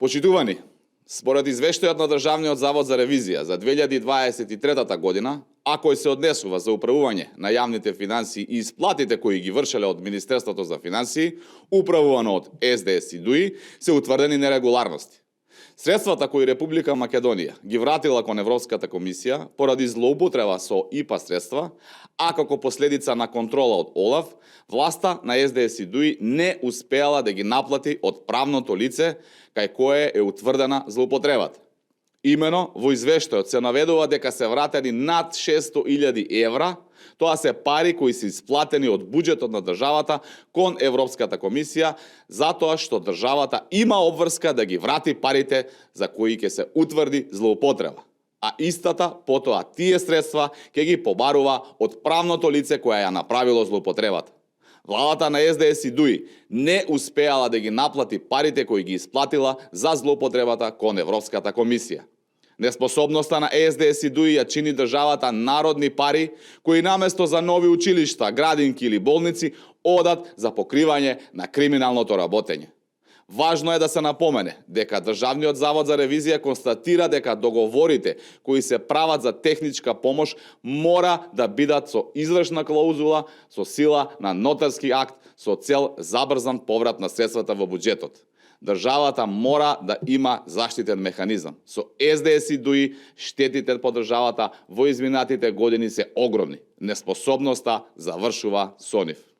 Почитувани, според извештајот на Државниот завод за ревизија за 2023 година, а кој се однесува за управување на јавните финансии и исплатите кои ги вршеле од Министерството за финансии, управувано од СДС и ДУИ, се утврдени нерегуларности. Средствата кои Република Македонија ги вратила кон Европската комисија поради злоупотреба со ИПА средства, а како последица на контрола од ОЛАФ, власта на СДС и ДУИ не успеала да ги наплати од правното лице кај кое е утврдена злоупотребата. Имено во извештајот се наведува дека се вратени над 600.000 евра, тоа се пари кои се исплатени од буџетот на државата кон Европската комисија, затоа што државата има обврска да ги врати парите за кои ќе се утврди злоупотреба. А истата потоа тие средства ќе ги побарува од правното лице кое ја направило злоупотребата. Владата на СДС и ДУИ не успеала да ги наплати парите кои ги исплатила за злоупотребата кон Европската комисија. Неспособноста на СДС и ДУИ ја чини државата народни пари кои наместо за нови училишта, градинки или болници одат за покривање на криминалното работење. Важно е да се напомене дека Државниот завод за ревизија констатира дека договорите кои се прават за техничка помош мора да бидат со извршна клаузула со сила на нотарски акт со цел забрзан поврат на средствата во буџетот. Државата мора да има заштитен механизам. Со СДС и ДУИ штетите по државата во изминатите години се огромни. Неспособноста завршува со нив.